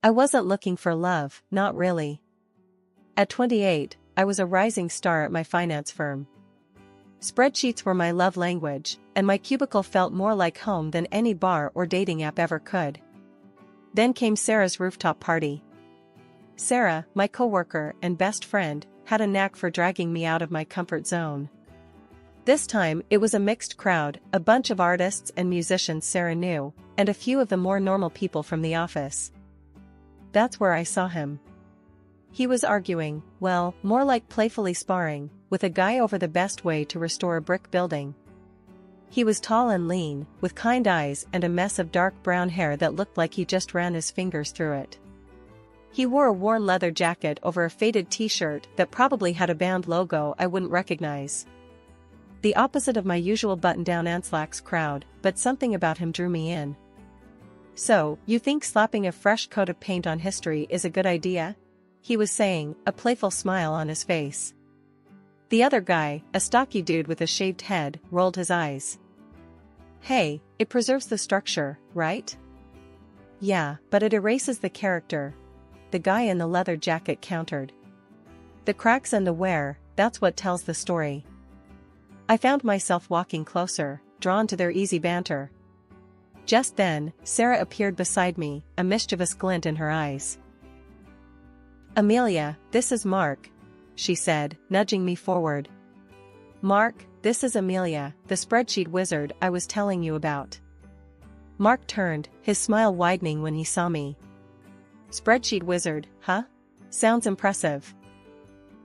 I wasn't looking for love, not really. At 28, I was a rising star at my finance firm. Spreadsheets were my love language, and my cubicle felt more like home than any bar or dating app ever could. Then came Sarah's rooftop party. Sarah, my coworker and best friend, had a knack for dragging me out of my comfort zone. This time, it was a mixed crowd, a bunch of artists and musicians Sarah knew, and a few of the more normal people from the office. That's where I saw him. He was arguing, well, more like playfully sparring, with a guy over the best way to restore a brick building. He was tall and lean, with kind eyes and a mess of dark brown hair that looked like he just ran his fingers through it. He wore a worn leather jacket over a faded t-shirt that probably had a band logo I wouldn't recognize. The opposite of my usual button-down and slacks crowd, but something about him drew me in. So, you think slapping a fresh coat of paint on history is a good idea? He was saying, a playful smile on his face. The other guy, a stocky dude with a shaved head, rolled his eyes. Hey, it preserves the structure, right? Yeah, but it erases the character, the guy in the leather jacket countered. The cracks and the wear, that's what tells the story. I found myself walking closer, drawn to their easy banter. Just then, Sarah appeared beside me, a mischievous glint in her eyes. Amelia, this is Mark, she said, nudging me forward. Mark, this is Amelia, the spreadsheet wizard I was telling you about. Mark turned, his smile widening when he saw me. Spreadsheet wizard, huh? Sounds impressive.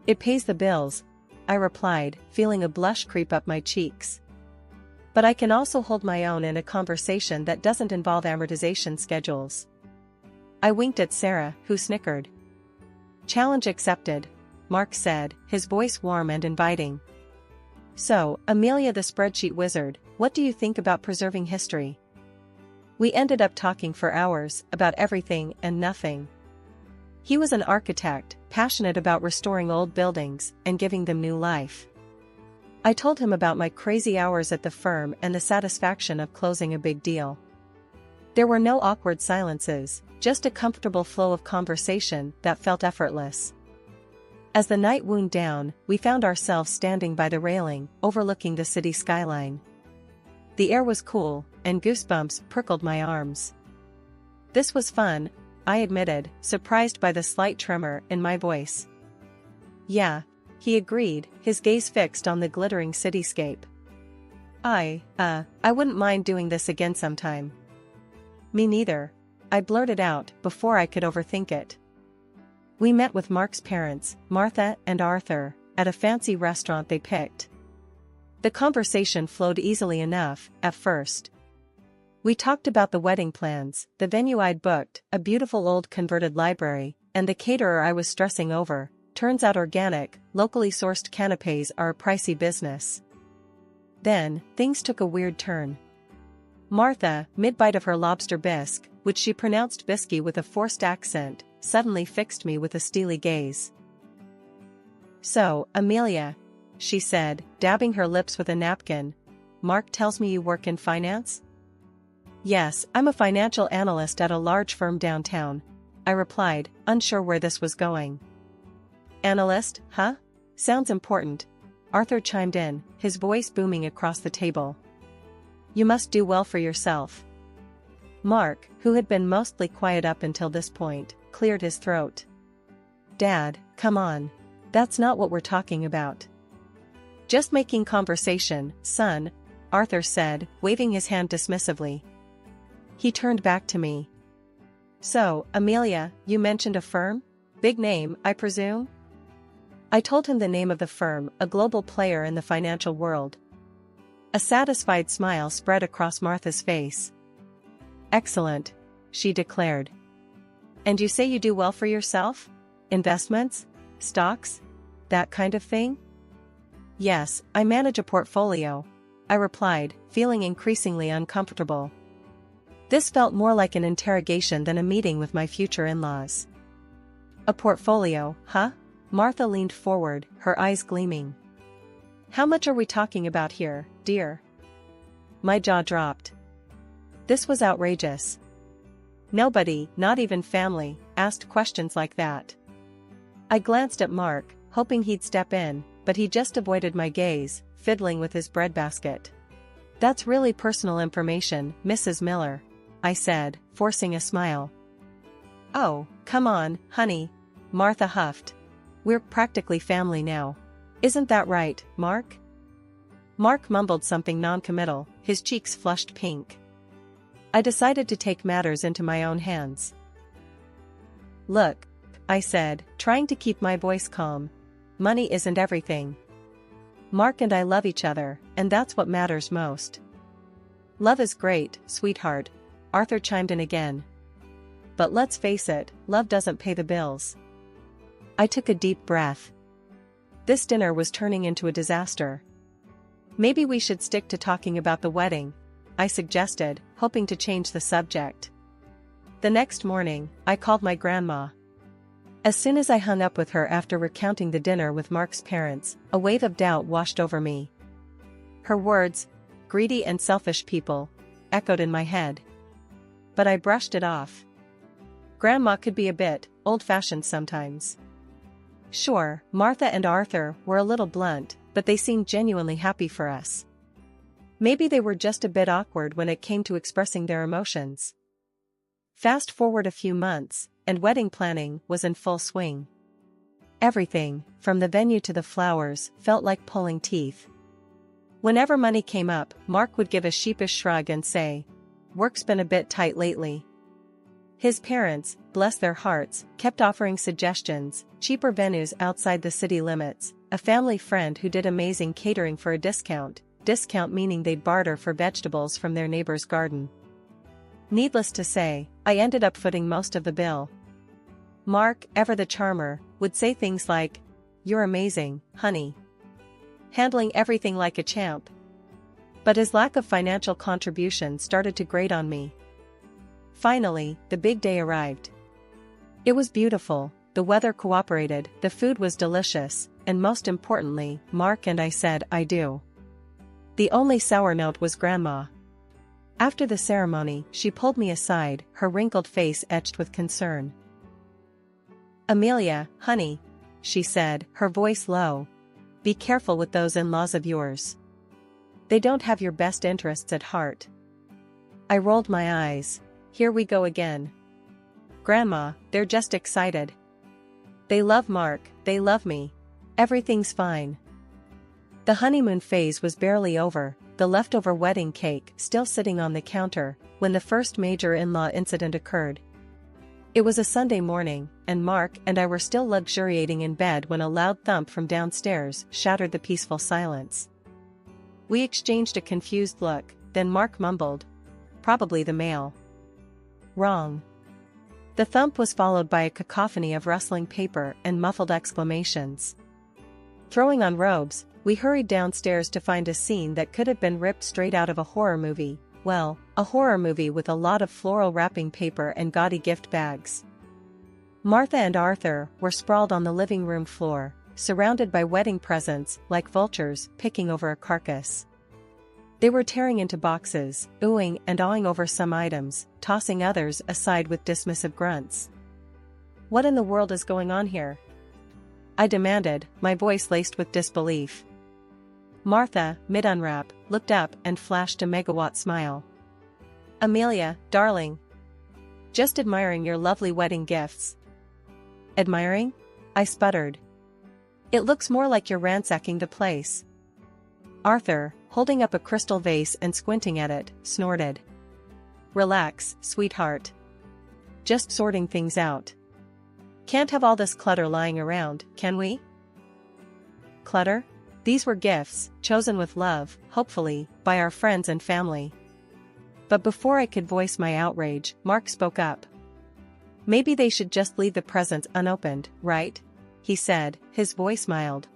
It pays the bills, I replied, feeling a blush creep up my cheeks. But I can also hold my own in a conversation that doesn't involve amortization schedules. I winked at Sarah, who snickered. Challenge accepted, Mark said, his voice warm and inviting. So, Amelia the spreadsheet wizard, what do you think about preserving history? We ended up talking for hours about everything and nothing. He was an architect, passionate about restoring old buildings and giving them new life. I told him about my crazy hours at the firm and the satisfaction of closing a big deal. There were no awkward silences, just a comfortable flow of conversation that felt effortless. As the night wound down, we found ourselves standing by the railing, overlooking the city skyline. The air was cool, and goosebumps prickled my arms. This was fun, I admitted, surprised by the slight tremor in my voice. Yeah, he agreed, his gaze fixed on the glittering cityscape. I wouldn't mind doing this again sometime. Me neither, I blurted out before I could overthink it. We met with Mark's parents, Martha and Arthur, at a fancy restaurant they picked. The conversation flowed easily enough, at first. We talked about the wedding plans, the venue I'd booked, a beautiful old converted library, and the caterer I was stressing over. Turns out organic, locally sourced canapés are a pricey business. Then, things took a weird turn. Martha, mid-bite of her lobster bisque, which she pronounced bisky with a forced accent, suddenly fixed me with a steely gaze. So, Amelia, she said, dabbing her lips with a napkin, Mark tells me you work in finance? Yes, I'm a financial analyst at a large firm downtown, I replied, unsure where this was going. Analyst, huh? Sounds important, Arthur chimed in, his voice booming across the table. You must do well for yourself. Mark, who had been mostly quiet up until this point, cleared his throat. Dad, come on. That's not what we're talking about. Just making conversation, son, Arthur said, waving his hand dismissively. He turned back to me. So, Amelia, you mentioned a firm? Big name, I presume? I told him the name of the firm, a global player in the financial world. A satisfied smile spread across Martha's face. Excellent, she declared. And you say you do well for yourself? Investments? Stocks? That kind of thing? Yes, I manage a portfolio, I replied, feeling increasingly uncomfortable. This felt more like an interrogation than a meeting with my future in-laws. A portfolio, huh? Martha leaned forward, her eyes gleaming. How much are we talking about here, dear? My jaw dropped. This was outrageous. Nobody, not even family, asked questions like that. I glanced at Mark, hoping he'd step in, but he just avoided my gaze, fiddling with his breadbasket. "That's really personal information, Mrs. Miller," I said, forcing a smile. "Oh, come on, honey," Martha huffed. "We're practically family now. Isn't that right, Mark?" Mark mumbled something non-committal, his cheeks flushed pink. I decided to take matters into my own hands. "Look," I said, trying to keep my voice calm. "Money isn't everything. Mark and I love each other, and that's what matters most." "Love is great, sweetheart," Arthur chimed in again. "But let's face it, love doesn't pay the bills." I took a deep breath. This dinner was turning into a disaster. "Maybe we should stick to talking about the wedding," I suggested, hoping to change the subject. The next morning, I called my grandma. As soon as I hung up with her after recounting the dinner with Mark's parents, a wave of doubt washed over me. Her words, "greedy and selfish people," echoed in my head. But I brushed it off. Grandma could be a bit old-fashioned sometimes. Sure, Martha and Arthur were a little blunt, but they seemed genuinely happy for us. Maybe they were just a bit awkward when it came to expressing their emotions. Fast forward a few months, and wedding planning was in full swing. Everything, from the venue to the flowers, felt like pulling teeth. Whenever money came up, Mark would give a sheepish shrug and say, "Work's been a bit tight lately." His parents, bless their hearts, kept offering suggestions, cheaper venues outside the city limits, a family friend who did amazing catering for a discount meaning they'd barter for vegetables from their neighbor's garden. Needless to say, I ended up footing most of the bill. Mark, ever the charmer, would say things like, "You're amazing, honey. Handling everything like a champ." But his lack of financial contribution started to grate on me. Finally, the big day arrived. It was beautiful, the weather cooperated, the food was delicious, and most importantly, Mark and I said "I do." The only sour note was Grandma. After the ceremony, she pulled me aside, her wrinkled face etched with concern. "Amelia, honey," she said, her voice low, "be careful with those in-laws of yours. They don't have your best interests at heart." I rolled my eyes. Here we go again. "Grandma, they're just excited. They love Mark, they love me. Everything's fine." The honeymoon phase was barely over, the leftover wedding cake still sitting on the counter, when the first major in-law incident occurred. It was a Sunday morning, and Mark and I were still luxuriating in bed when a loud thump from downstairs shattered the peaceful silence. We exchanged a confused look, then Mark mumbled, "Probably the mail." Wrong. The thump was followed by a cacophony of rustling paper and muffled exclamations. Throwing on robes, we hurried downstairs to find a scene that could have been ripped straight out of a horror movie. Well, a horror movie with a lot of floral wrapping paper and gaudy gift bags. Martha and Arthur were sprawled on the living room floor, surrounded by wedding presents like vultures picking over a carcass. They were tearing into boxes, oohing and awing over some items, tossing others aside with dismissive grunts. "What in the world is going on here?" I demanded, my voice laced with disbelief. Martha, mid-unwrap, looked up and flashed a megawatt smile. "Amelia, darling. Just admiring your lovely wedding gifts." "Admiring?" I sputtered. "It looks more like you're ransacking the place." Arthur, holding up a crystal vase and squinting at it, snorted. "Relax, sweetheart. Just sorting things out. Can't have all this clutter lying around, can we?" Clutter? These were gifts, chosen with love, hopefully, by our friends and family. But before I could voice my outrage, Mark spoke up. "Maybe they should just leave the presents unopened, right?" he said, his voice mild.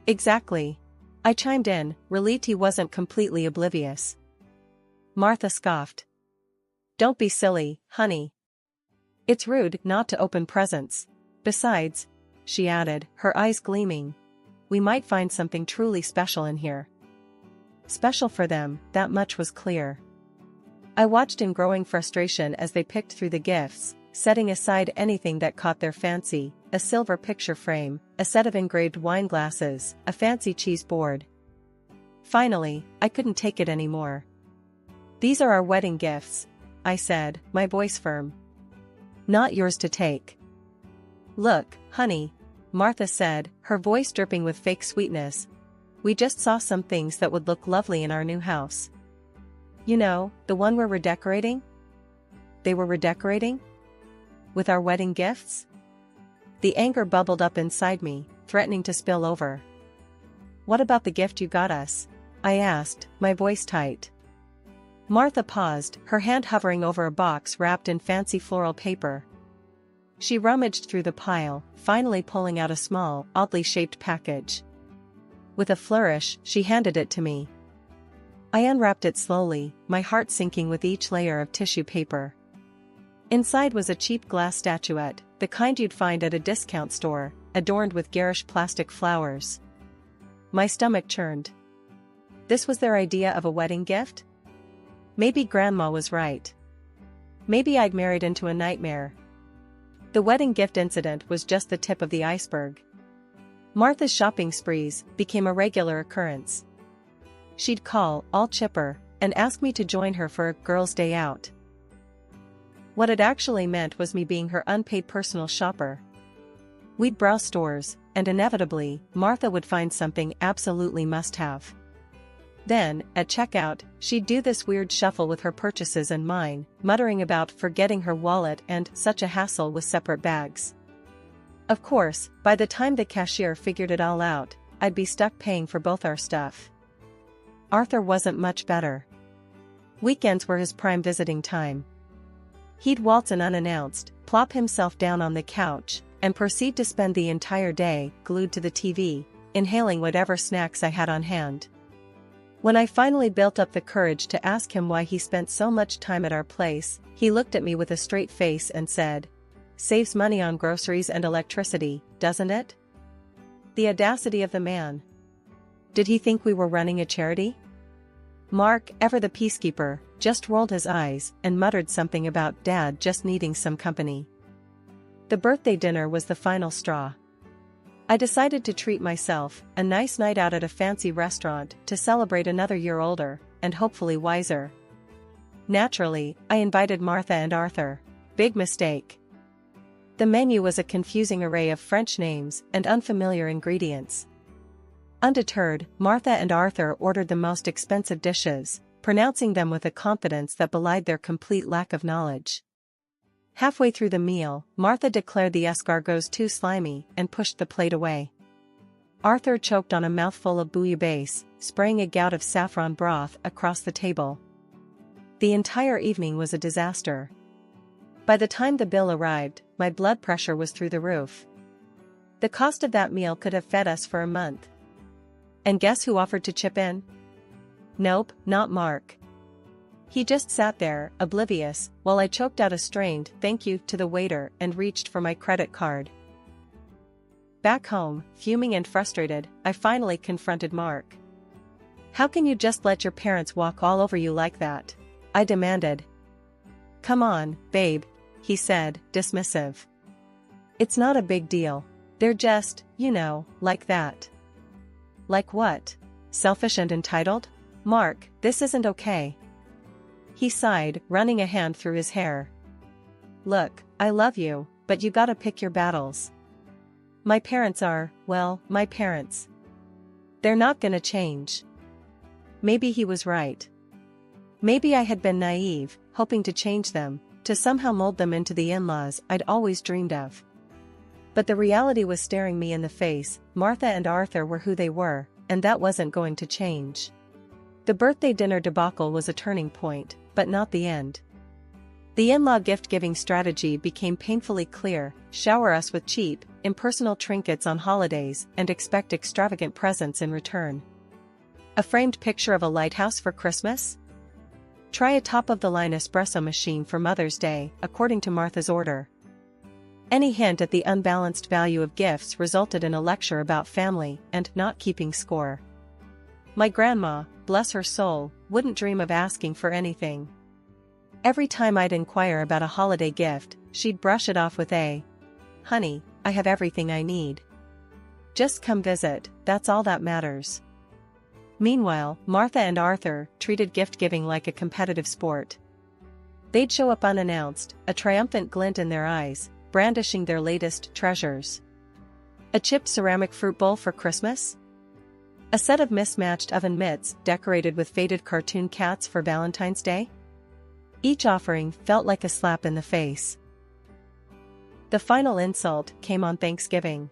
"Exactly," I chimed in, relieved he wasn't completely oblivious. Martha scoffed. "Don't be silly, honey. It's rude not to open presents. Besides," she added, her eyes gleaming, "we might find something truly special in here." Special for them, that much was clear. I watched in growing frustration as they picked through the gifts, setting aside anything that caught their fancy: a silver picture frame, a set of engraved wine glasses, a fancy cheese board. Finally, I couldn't take it anymore. "These are our wedding gifts," I said, my voice firm. "Not yours to take." "Look, honey," Martha said, her voice dripping with fake sweetness. "We just saw some things that would look lovely in our new house. You know, the one we're redecorating?" They were redecorating? With our wedding gifts? The anger bubbled up inside me, threatening to spill over. "What about the gift you got us?" I asked, my voice tight. Martha paused, her hand hovering over a box wrapped in fancy floral paper. She rummaged through the pile, finally pulling out a small, oddly shaped package. With a flourish, she handed it to me. I unwrapped it slowly, my heart sinking with each layer of tissue paper. Inside was a cheap glass statuette, the kind you'd find at a discount store, adorned with garish plastic flowers. My stomach churned. This was their idea of a wedding gift? Maybe Grandma was right. Maybe I'd married into a nightmare. The wedding gift incident was just the tip of the iceberg. Martha's shopping sprees became a regular occurrence. She'd call, all chipper, and ask me to join her for a girls' day out. What it actually meant was me being her unpaid personal shopper. We'd browse stores, and inevitably, Martha would find something absolutely must-have. Then, at checkout, she'd do this weird shuffle with her purchases and mine, muttering about forgetting her wallet and such a hassle with separate bags. Of course, by the time the cashier figured it all out, I'd be stuck paying for both our stuff. Arthur wasn't much better. Weekends were his prime visiting time. He'd waltz in unannounced, plop himself down on the couch, and proceed to spend the entire day glued to the TV, inhaling whatever snacks I had on hand. When I finally built up the courage to ask him why he spent so much time at our place, he looked at me with a straight face and said, "Saves money on groceries and electricity, doesn't it?" The audacity of the man. Did he think we were running a charity? Mark, ever the peacekeeper, just rolled his eyes and muttered something about Dad just needing some company. The birthday dinner was the final straw. I decided to treat myself, a nice night out at a fancy restaurant, to celebrate another year older, and hopefully wiser. Naturally, I invited Martha and Arthur. Big mistake. The menu was a confusing array of French names and unfamiliar ingredients. Undeterred, Martha and Arthur ordered the most expensive dishes, pronouncing them with a confidence that belied their complete lack of knowledge. Halfway through the meal, Martha declared the escargots too slimy and pushed the plate away. Arthur choked on a mouthful of bouillabaisse, spraying a gout of saffron broth across the table. The entire evening was a disaster. By the time the bill arrived, my blood pressure was through the roof. The cost of that meal could have fed us for a month. And guess who offered to chip in? Nope, not Mark. He just sat there, oblivious, while I choked out a strained thank you to the waiter and reached for my credit card. Back home, fuming and frustrated, I finally confronted Mark. "How can you just let your parents walk all over you like that?" I demanded. "Come on, babe," he said, dismissive. "It's not a big deal. They're just, like that." Like what? Selfish and entitled? Mark, this isn't okay. He sighed, running a hand through his hair. "Look, I love you, but you gotta pick your battles. My parents are, well, my parents. They're not gonna change." Maybe he was right. Maybe I had been naive, hoping to change them, to somehow mold them into the in-laws I'd always dreamed of. But the reality was staring me in the face. Martha and Arthur were who they were, and that wasn't going to change. The birthday dinner debacle was a turning point, but not the end. The in-law gift-giving strategy became painfully clear: shower us with cheap, impersonal trinkets on holidays and expect extravagant presents in return. A framed picture of a lighthouse for Christmas? Try a top-of-the-line espresso machine for Mother's Day, according to Martha's order. Any hint at the unbalanced value of gifts resulted in a lecture about family and not keeping score. My grandma, bless her soul, wouldn't dream of asking for anything. Every time I'd inquire about a holiday gift, she'd brush it off with "Honey, I have everything I need. Just come visit, that's all that matters." Meanwhile, Martha and Arthur treated gift-giving like a competitive sport. They'd show up unannounced, a triumphant glint in their eyes, brandishing their latest treasures. A chipped ceramic fruit bowl for Christmas? A set of mismatched oven mitts decorated with faded cartoon cats for Valentine's Day? Each offering felt like a slap in the face. The final insult came on Thanksgiving.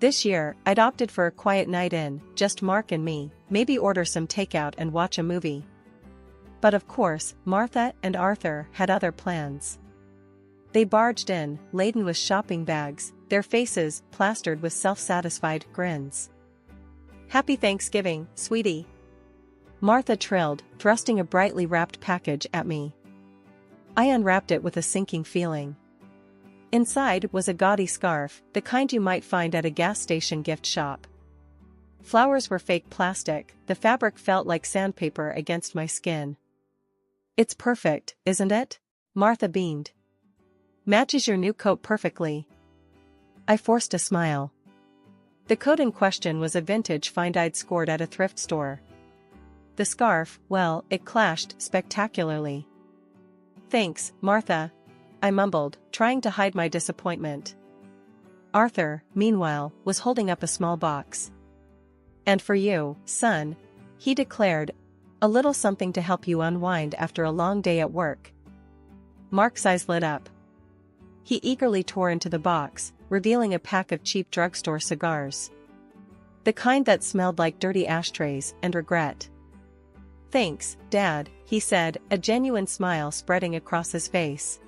This year, I'd opted for a quiet night in, just Mark and me, maybe order some takeout and watch a movie. But of course, Martha and Arthur had other plans. They barged in, laden with shopping bags, their faces plastered with self-satisfied grins. "Happy Thanksgiving, sweetie," Martha trilled, thrusting a brightly wrapped package at me. I unwrapped it with a sinking feeling. Inside was a gaudy scarf, the kind you might find at a gas station gift shop. Flowers were fake plastic, the fabric felt like sandpaper against my skin. "It's perfect, isn't it?" Martha beamed. "Matches your new coat perfectly." I forced a smile. The coat in question was a vintage find I'd scored at a thrift store. The scarf, well, it clashed spectacularly. "Thanks, Martha," I mumbled, trying to hide my disappointment. Arthur, meanwhile, was holding up a small box. "And for you, son," he declared, "a little something to help you unwind after a long day at work." Mark's eyes lit up. He eagerly tore into the box, revealing a pack of cheap drugstore cigars. The kind that smelled like dirty ashtrays and regret. "Thanks, Dad," he said, a genuine smile spreading across his face.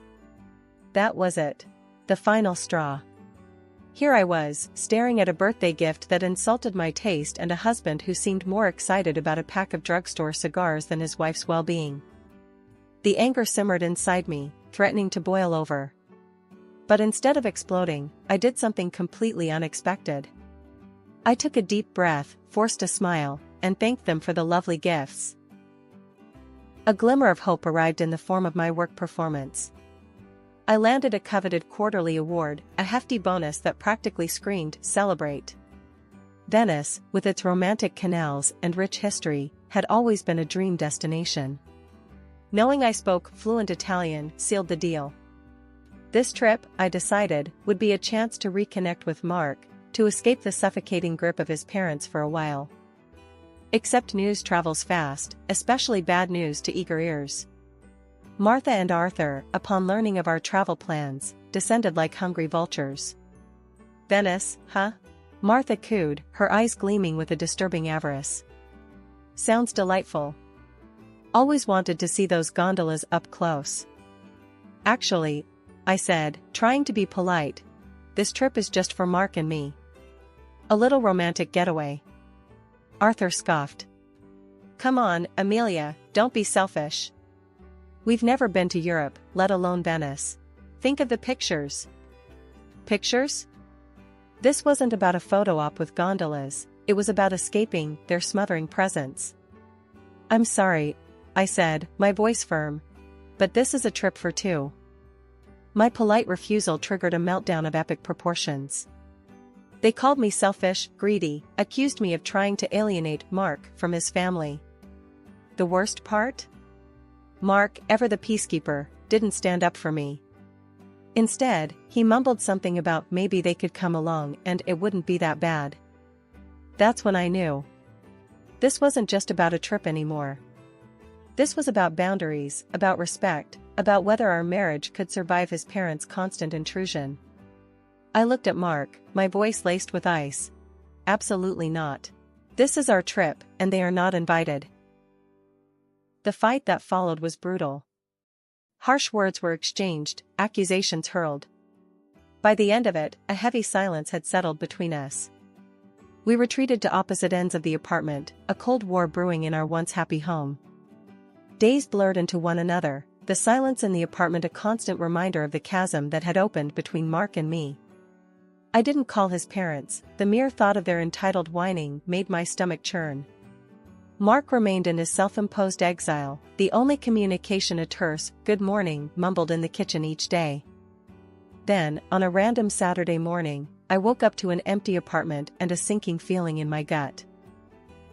That was it. The final straw. Here I was, staring at a birthday gift that insulted my taste and a husband who seemed more excited about a pack of drugstore cigars than his wife's well-being. The anger simmered inside me, threatening to boil over. But instead of exploding, I did something completely unexpected. I took a deep breath, forced a smile, and thanked them for the lovely gifts. A glimmer of hope arrived in the form of my work performance. I landed a coveted quarterly award, a hefty bonus that practically screamed, "Celebrate." Venice, with its romantic canals and rich history, had always been a dream destination. Knowing I spoke fluent Italian sealed the deal. This trip, I decided, would be a chance to reconnect with Mark, to escape the suffocating grip of his parents for a while. Except news travels fast, especially bad news to eager ears. Martha and Arthur, upon learning of our travel plans, descended like hungry vultures. "Venice, huh?" Martha cooed, her eyes gleaming with a disturbing avarice. "Sounds delightful. Always wanted to see those gondolas up close." "Actually," I said, trying to be polite, "this trip is just for Mark and me. A little romantic getaway." Arthur scoffed. "Come on, Amelia, don't be selfish. We've never been to Europe, let alone Venice. Think of the pictures." Pictures? This wasn't about a photo op with gondolas, it was about escaping their smothering presence. "I'm sorry," I said, my voice firm, "but this is a trip for two." My polite refusal triggered a meltdown of epic proportions. They called me selfish, greedy, accused me of trying to alienate Mark from his family. The worst part? Mark, ever the peacekeeper, didn't stand up for me. Instead, he mumbled something about maybe they could come along and it wouldn't be that bad. That's when I knew. This wasn't just about a trip anymore. This was about boundaries, about respect, about whether our marriage could survive his parents' constant intrusion. I looked at Mark, my voice laced with ice. "Absolutely not. This is our trip, and they are not invited." The fight that followed was brutal. Harsh words were exchanged, accusations hurled. By the end of it, a heavy silence had settled between us. We retreated to opposite ends of the apartment, a cold war brewing in our once happy home. Days blurred into one another, the silence in the apartment a constant reminder of the chasm that had opened between Mark and me. I didn't call his parents, the mere thought of their entitled whining made my stomach churn. Mark remained in his self-imposed exile, the only communication a terse "good morning" mumbled in the kitchen each day. Then, on a random Saturday morning, I woke up to an empty apartment and a sinking feeling in my gut.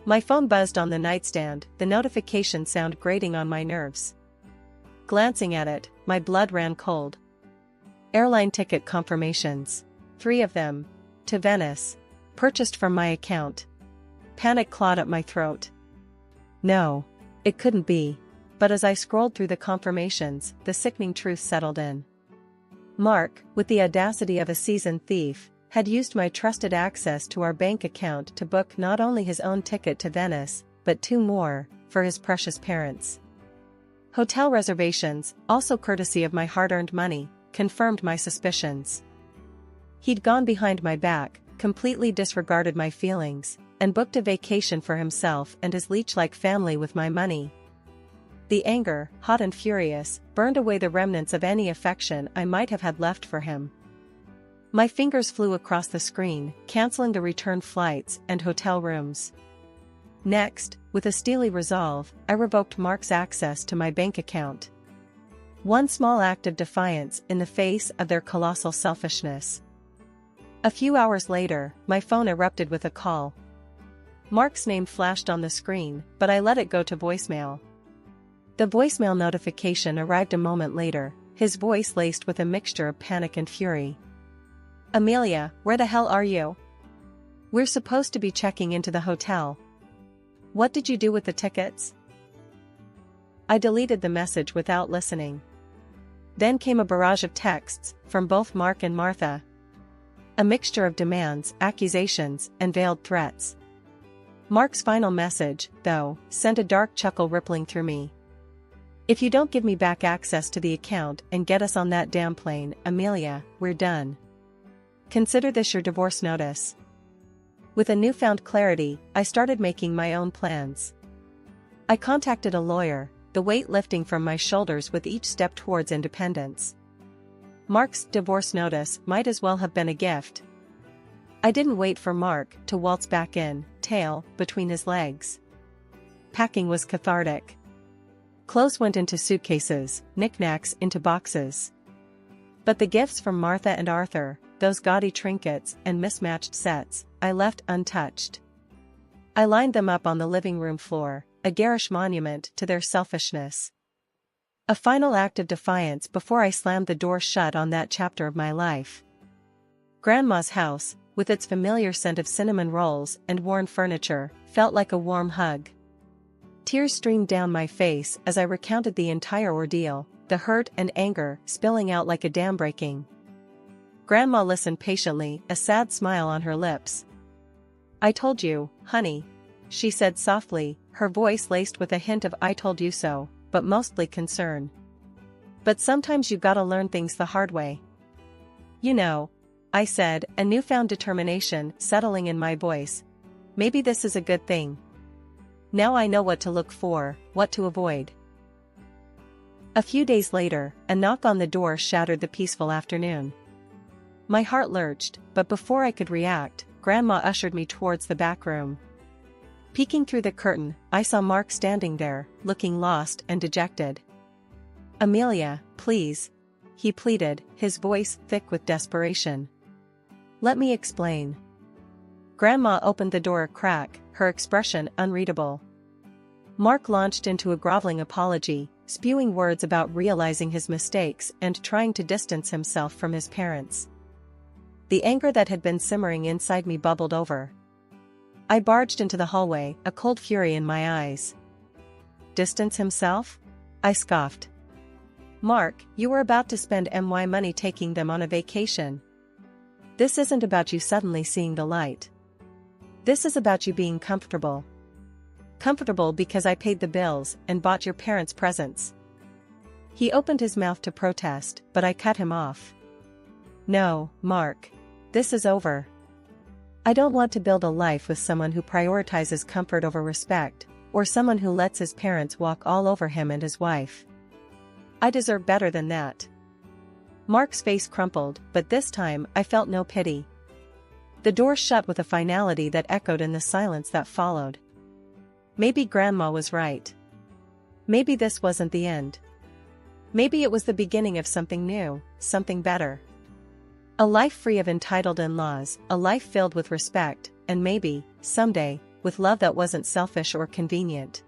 My phone buzzed on the nightstand, the notification sound grating on my nerves. Glancing at it, my blood ran cold. Airline ticket confirmations. 3 of them. To Venice. Purchased from my account. Panic clawed at my throat. No. It couldn't be. But as I scrolled through the confirmations, the sickening truth settled in. Mark, with the audacity of a seasoned thief, had used my trusted access to our bank account to book not only his own ticket to Venice, but 2 more, for his precious parents. Hotel reservations, also courtesy of my hard-earned money, confirmed my suspicions. He'd gone behind my back, completely disregarded my feelings, and booked a vacation for himself and his leech-like family with my money. The anger, hot and furious, burned away the remnants of any affection I might have had left for him. My fingers flew across the screen, canceling the return flights and hotel rooms. Next, with a steely resolve, I revoked Mark's access to my bank account. One small act of defiance in the face of their colossal selfishness. A few hours later, my phone erupted with a call. Mark's name flashed on the screen, but I let it go to voicemail. The voicemail notification arrived a moment later, his voice laced with a mixture of panic and fury. "Amelia, where the hell are you? We're supposed to be checking into the hotel. What did you do with the tickets?" I deleted the message without listening. Then came a barrage of texts, from both Mark and Martha. A mixture of demands, accusations, and veiled threats. Mark's final message, though, sent a dark chuckle rippling through me. "If you don't give me back access to the account and get us on that damn plane, Amelia, we're done. Consider this your divorce notice." With a newfound clarity, I started making my own plans. I contacted a lawyer, the weight lifting from my shoulders with each step towards independence. Mark's divorce notice might as well have been a gift. I didn't wait for Mark to waltz back in, tail between his legs. Packing was cathartic. Clothes went into suitcases, knickknacks into boxes. But the gifts from Martha and Arthur, those gaudy trinkets and mismatched sets, I left untouched. I lined them up on the living room floor, a garish monument to their selfishness. A final act of defiance before I slammed the door shut on that chapter of my life. Grandma's house, with its familiar scent of cinnamon rolls and worn furniture, felt like a warm hug. Tears streamed down my face as I recounted the entire ordeal, the hurt and anger spilling out like a dam breaking. Grandma listened patiently, a sad smile on her lips. "I told you, honey," she said softly, her voice laced with a hint of "I told you so," but mostly concern. "But sometimes you gotta learn things the hard way." "You know," I said, a newfound determination settling in my voice. "Maybe this is a good thing. Now I know what to look for, what to avoid." A few days later, a knock on the door shattered the peaceful afternoon. My heart lurched, but before I could react, Grandma ushered me towards the back room. Peeking through the curtain, I saw Mark standing there, looking lost and dejected. "Amelia, please," he pleaded, his voice thick with desperation. "Let me explain." Grandma opened the door a crack, her expression unreadable. Mark launched into a groveling apology, spewing words about realizing his mistakes and trying to distance himself from his parents. The anger that had been simmering inside me bubbled over. I barged into the hallway, a cold fury in my eyes. "Distance himself?" I scoffed. "Mark, you were about to spend my money taking them on a vacation. This isn't about you suddenly seeing the light. This is about you being comfortable. Comfortable because I paid the bills and bought your parents presents." He opened his mouth to protest, but I cut him off. "No, Mark. This is over. I don't want to build a life with someone who prioritizes comfort over respect, or someone who lets his parents walk all over him and his wife. I deserve better than that." Mark's face crumpled, but this time I felt no pity. The door shut with a finality that echoed in the silence that followed. Maybe Grandma was right. Maybe this wasn't the end. Maybe it was the beginning of something new, something better. A life free of entitled in-laws, a life filled with respect, and maybe, someday, with love that wasn't selfish or convenient.